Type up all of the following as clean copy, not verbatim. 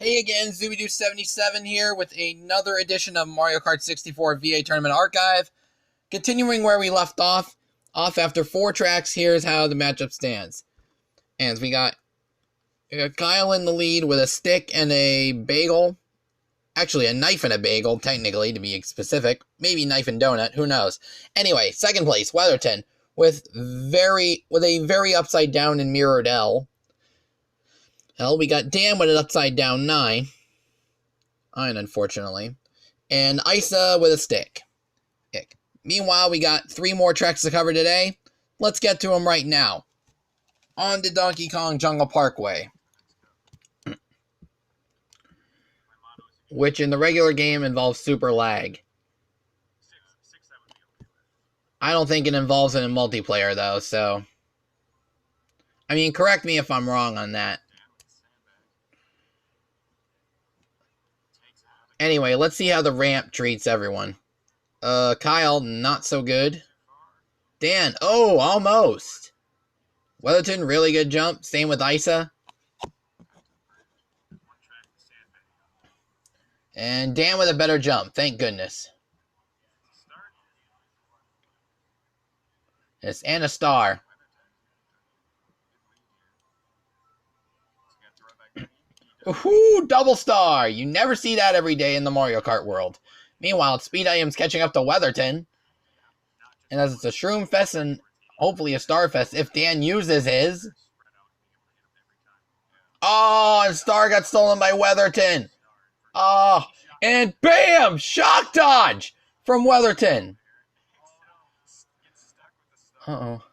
Hey again, Zoobidoo77 here with another edition of Mario Kart 64 VA Tournament Archive. Continuing where we left off after 4 tracks, here's how the matchup stands. And we got Kyle in the lead with a stick and a bagel. Actually, a knife and a bagel, technically, to be specific. Maybe knife and donut, who knows. Anyway, second place, Weatherton, with a very upside down and mirrored L. We got Dan with an upside down 9, unfortunately, and Isa with a stick. Meanwhile, we got 3 more tracks to cover today. Let's get to them right now. On to Donkey Kong Jungle Parkway, which in the regular game involves super lag. I don't think it involves it in multiplayer, though, so... I mean, correct me if I'm wrong on that. Anyway, let's see how the ramp treats everyone. Kyle, not so good. Dan, oh, almost. Weatherton, really good jump. Same with Isa. And Dan with a better jump, thank goodness. Yes, and a star. Woohoo! Double star! You never see that every day in the Mario Kart world. Meanwhile, Speed Item's catching up to Weatherton. And as it's a Shroom Fest and hopefully a Star Fest if Dan uses his. Oh, and Star got stolen by Weatherton. Oh, and bam! Shock dodge from Weatherton. Uh-oh.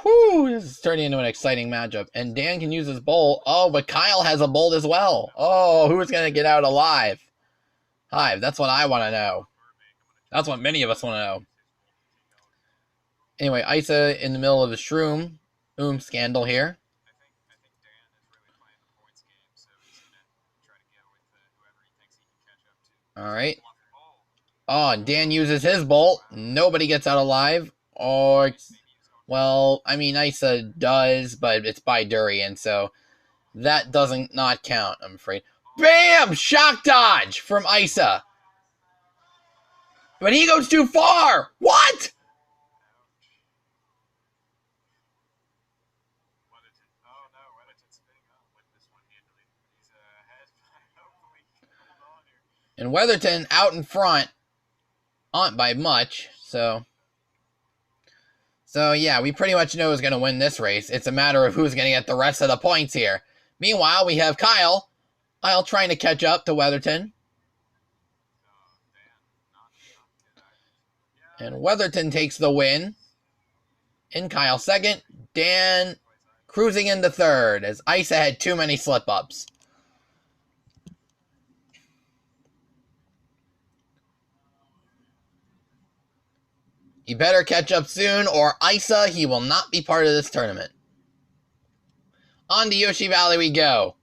Whew, this is turning into an exciting matchup. And Dan can use his bolt. Oh, but Kyle has a bolt as well. Oh, who's going to get out alive? Hive, that's what I want to know. That's what many of us want to know. Anyway, Isa in the middle of a Shroom scandal here. Alright. Oh, and Dan uses his bolt. Nobody gets out alive. Or... well, I mean, Isa does, but it's by Durian, so that doesn't not count, I'm afraid. Bam! Shock dodge from Isa. But he goes too far! What? And Weatherton out in front, not by much, so yeah, we pretty much know who's going to win this race. It's a matter of who's going to get the rest of the points here. Meanwhile, we have Kyle trying to catch up to Weatherton. And Weatherton takes the win. In Kyle second. Dan cruising into third as Isa had too many slip-ups. You better catch up soon, or Isa, he will not be part of this tournament. On to Yoshi Valley we go.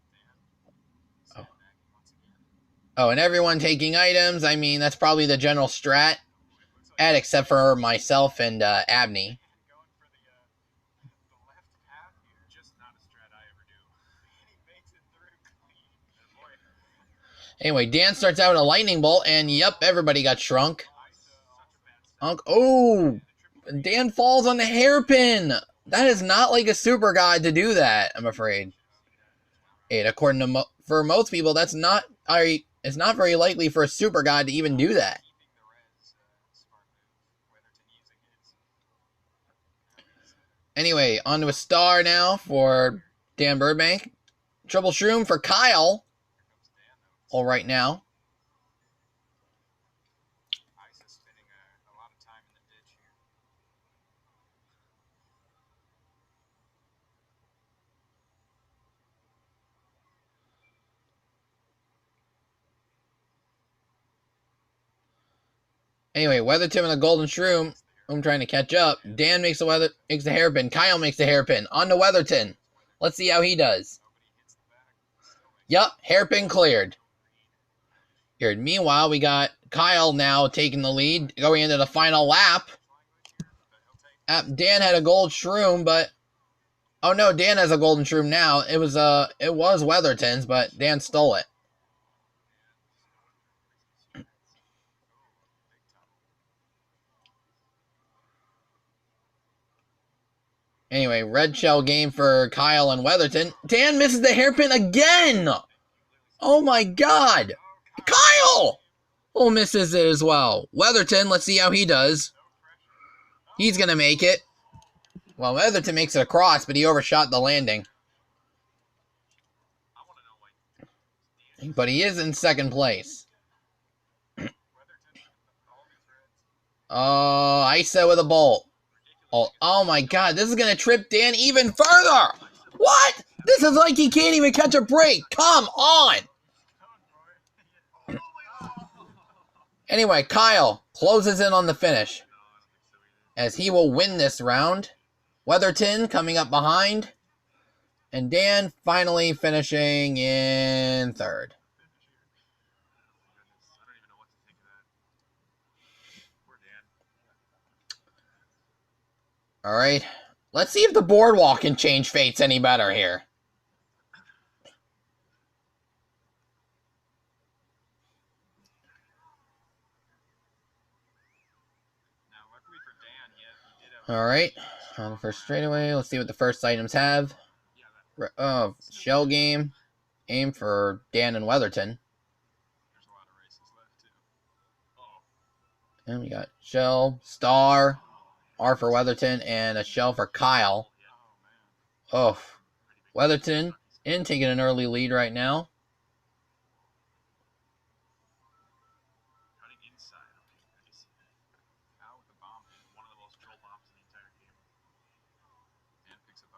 Oh, and everyone taking items. I mean, that's probably the general strat. Except for myself and Abney. Anyway, Dan starts out in a lightning bolt, and yep, everybody got shrunk. Oh, Dan falls on the hairpin. That is not like a super god to do that, I'm afraid. And according to for most people, it's not very likely for a super god to even do that. Anyway, on to a star now for Dan Burbank. Triple Shroom for Kyle. All right now. Anyway, Weatherton and the Golden Shroom. I'm trying to catch up. Dan makes the hairpin. Kyle makes the hairpin. On to Weatherton. Let's see how he does. Yup, hairpin cleared. Meanwhile, we got Kyle now taking the lead, going into the final lap. Dan had a gold shroom, but... Oh no, Dan has a golden shroom now. It was Weatherton's, but Dan stole it. Anyway, red shell game for Kyle and Weatherton. Dan misses the hairpin again! Oh my god! Kyle! Oh, misses it as well. Weatherton, let's see how he does. He's gonna make it. Well, Weatherton makes it across, but he overshot the landing. But he is in second place. Oh, Isa with a bolt. Oh my god, this is gonna trip Dan even further! What? This is like he can't even catch a break. Come on! Anyway, Kyle closes in on the finish, as he will win this round. Weatherton coming up behind, and Dan finally finishing in third. Alright, let's see if the Boardwalk can change fates any better here. Alright, on the first straightaway, let's see what the first items have. Oh, shell game. Aim for Dan and Weatherton. And we got shell, star, R for Weatherton, and a shell for Kyle. Oh, Weatherton in taking an early lead right now.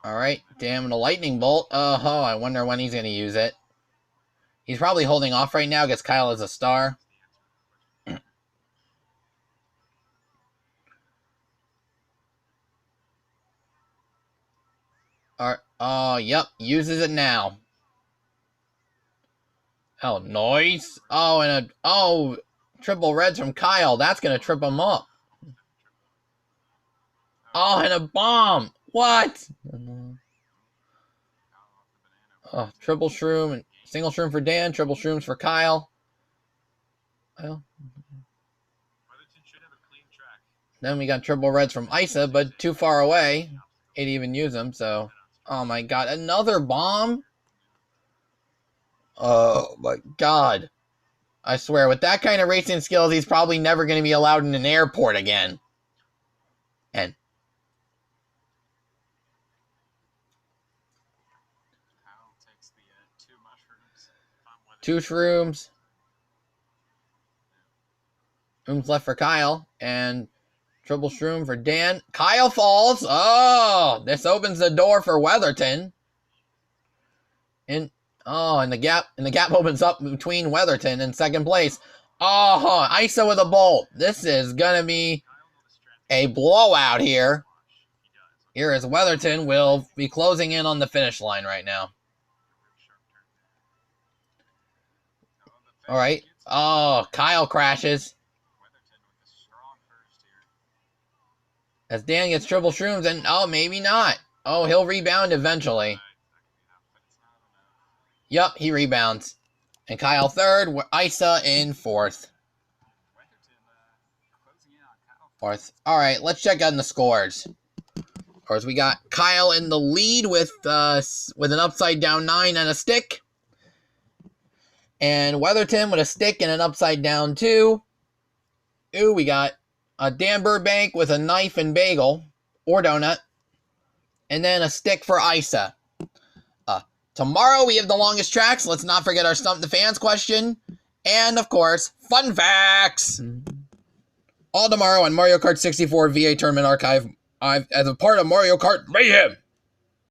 Alright, damn the lightning bolt. Oh, I wonder when he's going to use it. He's probably holding off right now because Kyle is a star. Oh, yep, uses it now. Oh, nice. Oh, and triple reds from Kyle. That's going to trip him up. Oh, and a bomb. What? Oh, triple shroom and single shroom for Dan, triple shrooms for Kyle. Well, then we got triple reds from Isa, but too far away. Ain't even use them, so... Oh my god, another bomb? Oh my god. I swear, with that kind of racing skills, he's probably never going to be allowed in an airport again. And... Two shrooms. Shrooms left for Kyle. And triple shroom for Dan. Kyle falls. Oh, this opens the door for Weatherton. And the gap opens up between Weatherton and second place. Oh, Isa with a bolt. This is gonna be a blowout here. Here is Weatherton will be closing in on the finish line right now. Alright. Oh, Kyle crashes. As Dan gets triple shrooms, and oh, maybe not. Oh, he'll rebound eventually. Yup, he rebounds. And Kyle third, Isa in fourth. Alright, let's check out the scores. Of course, we got Kyle in the lead with an upside down 9 and a stick. And Weatherton with a stick and an upside down 2. Ooh, we got Dan Burbank with a knife and bagel, or donut. And then a stick for Isa. Tomorrow we have the longest tracks. Let's not forget our Stump the Fans question. And, of course, fun facts. All tomorrow on Mario Kart 64 VA Tournament Archive as a part of Mario Kart Mayhem.